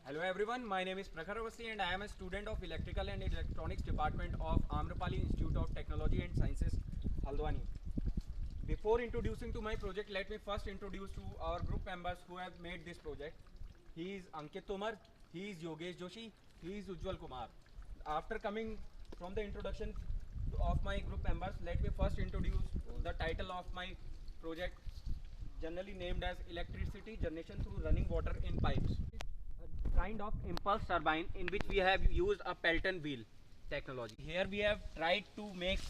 Hello everyone, my name is Prakhar Avasthi and I am a student of Electrical and Electronics Department of Amrapali Institute of Technology and Sciences, Haldwani. Before introducing to my project, let me first introduce to our group members who have made this project. He is Ankit Tomar, he is Yogesh Joshi, he is Ujjwal Kumar. After coming from the introduction of my group members, let me first introduce the title of my project, generally named as Electricity Generation through Running Water in Pipes. A kind of impulse turbine in which we have used a Pelton wheel technology. Here we have tried to make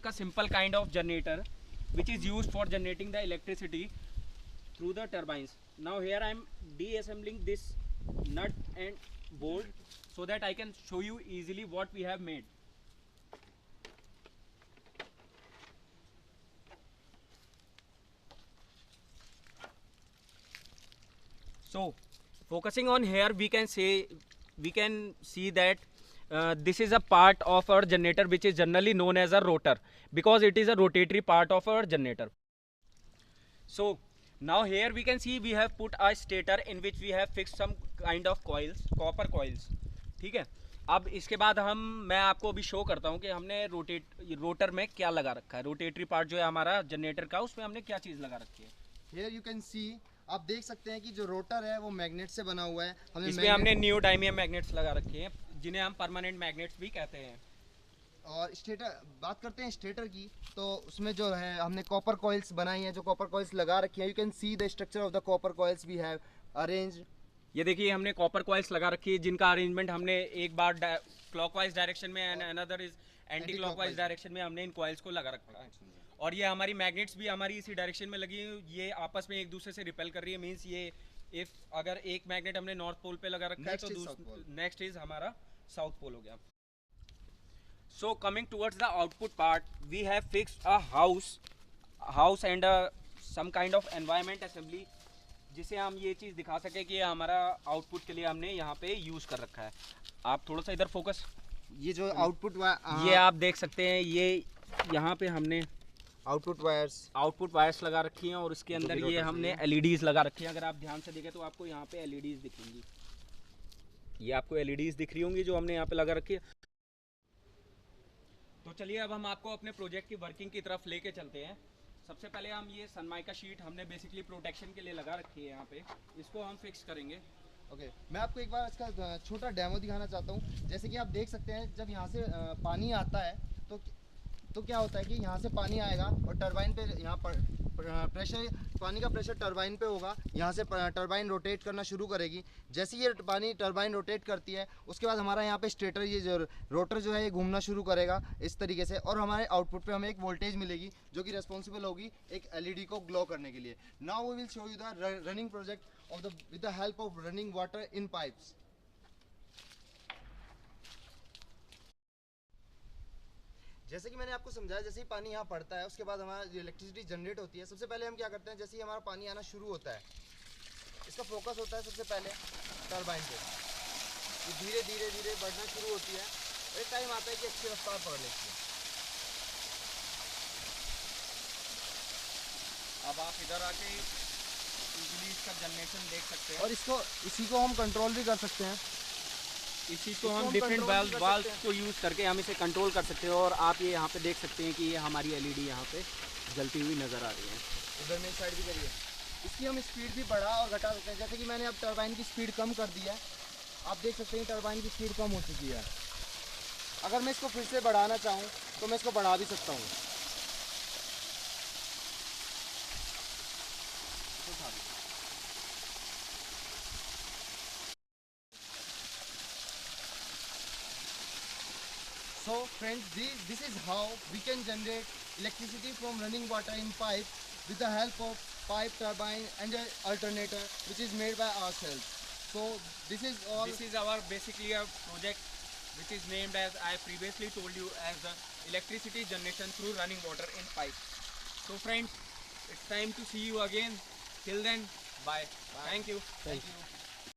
a simple kind of generator which is used for generating the electricity through the turbines. Now here I am deassembling this nut and bolt so that I can show you easily what we have made. So focusing on here, we can see that this is a part of our generator which is generally known as a rotor, because it is a rotatory part of our generator. So now here we can see we have put a stator in which we have fixed some kind of coils, copper coils. ठीक है, अब इसके बाद मैं आपको अभी show करता हूँ कि हमने रोटर में क्या लगा रखा है. रोटेटरी पार्ट जो है हमारा जनरेटर का, उसमें हमने क्या चीज़ लगा रखी है. Here you can see, आप देख सकते हैं कि जो रोटर है वो मैग्नेट से बना हुआ है. इसमें हमने नियोडाइमियम मैग्नेट्स लगा रखे हैं जिन्हें हम परमानेंट मैग्नेट्स भी कहते हैं. और स्टेटर, बात करते हैं स्टेटर की, तो उसमें जो है हमने कॉपर कॉइल्स बनाई हैं, जो कॉपर कॉइल्स लगा रखी हैं. You can see the structure of the copper coils we have arrange. ये देखिए हमने कॉपर कॉइल्स लगा रखी है जिनका अरेंजमेंट हमने एक बार क्लॉकवाइज डायरेक्शन में and another is anti clockwise direction में हमने इन कॉइल्स को लगा रखा है. और ये हमारी मैग्नेट्स भी हमारी इसी डायरेक्शन में लगी है, ये आपस में एक दूसरे से रिपेल कर रही है. मींस ये इफ अगर एक मैग्नेट हमने नॉर्थ पोल पे लगा रखा है तो नेक्स्ट इज हमारा साउथ पोल हो गया. So coming towards the output part, we have fixed a house and some kind of environment assembly, जिसे हम ये चीज़ दिखा सके कि हमारा आउटपुट के लिए हमने यहाँ पे यूज़ कर रखा है. आप थोड़ा सा इधर फोकस. ये जो आउटपुट ये आप देख सकते हैं, ये यहाँ पे हमने आउटपुट वायर्स लगा रखी हैं और उसके अंदर ये हमने एलईडीज लगा रखी हैं. अगर आप ध्यान से देखें तो आपको यहाँ पे एलईडीज दिखेंगी. ये आपको एलईडीज दिख रही होंगी जो हमने यहाँ पे लगा रखी है. तो चलिए अब हम आपको अपने प्रोजेक्ट की वर्किंग की तरफ लेके चलते हैं. सबसे पहले हम ये सनमाइका शीट हमने बेसिकली प्रोटेक्शन के लिए लगा रखी है यहाँ पे, इसको हम फिक्स करेंगे. ओके, मैं आपको एक बार इसका छोटा डेमो दिखाना चाहता हूँ. जैसे कि आप देख सकते हैं, जब यहाँ से पानी आता है तो क्या होता है कि यहाँ से पानी आएगा और टरबाइन पे यहाँ पर प्रेशर, पानी का प्रेशर टरबाइन पे होगा. यहाँ से टरबाइन रोटेट करना शुरू करेगी. जैसे ये पानी टरबाइन रोटेट करती है, उसके बाद हमारा यहाँ पे स्टेटर, ये जो रोटर जो है ये घूमना शुरू करेगा इस तरीके से, और हमारे आउटपुट पे हमें एक वोल्टेज मिलेगी जो कि रिस्पॉन्सिबल होगी एक एलईडी को ग्लो करने के लिए. Now we will show you the running project of the with the help of running water in pipes. जैसे कि मैंने आपको समझाया, जैसे ही पानी यहाँ पड़ता है उसके बाद हमारा जो इलेक्ट्रिसिटी जनरेट होती है. सबसे पहले हम क्या करते हैं, जैसे ही हमारा पानी आना शुरू होता है, इसका फोकस होता है सबसे पहले टरबाइन पे. ये धीरे धीरे धीरे बढ़ना शुरू होती है. एक टाइम आता है कि अच्छी रफ्तार पकड़ लेती है. अब आप इधर आके इजीली इसका जनरेशन देख सकते हैं और इसी को हम कंट्रोल भी कर सकते हैं. इस चीज़ को हम डिफरेंट वाल्व को यूज़ करके हम इसे कंट्रोल कर सकते हैं. और आप ये यहाँ पे देख सकते हैं कि ये हमारी एलईडी यहाँ पे जलती हुई नज़र आ रही है. उधर मेरी साइड भी करिए. इसकी हम स्पीड भी बढ़ा और घटा सकते हैं. जैसे कि मैंने अब टरबाइन की स्पीड कम कर दी है, आप देख सकते हैं टरबाइन की स्पीड कम हो चुकी है. अगर मैं इसको फिर से बढ़ाना चाहूँ तो मैं इसको बढ़ा भी सकता हूँ. So friends, this is how we can generate electricity from running water in pipe with the help of pipe, turbine and an alternator which is made by ourselves. So this is all. This is our basically a project which is named, as I previously told you, as the electricity generation through running water in pipe. So friends, it's time to see you again. Till then, bye. Thank you. Thank you.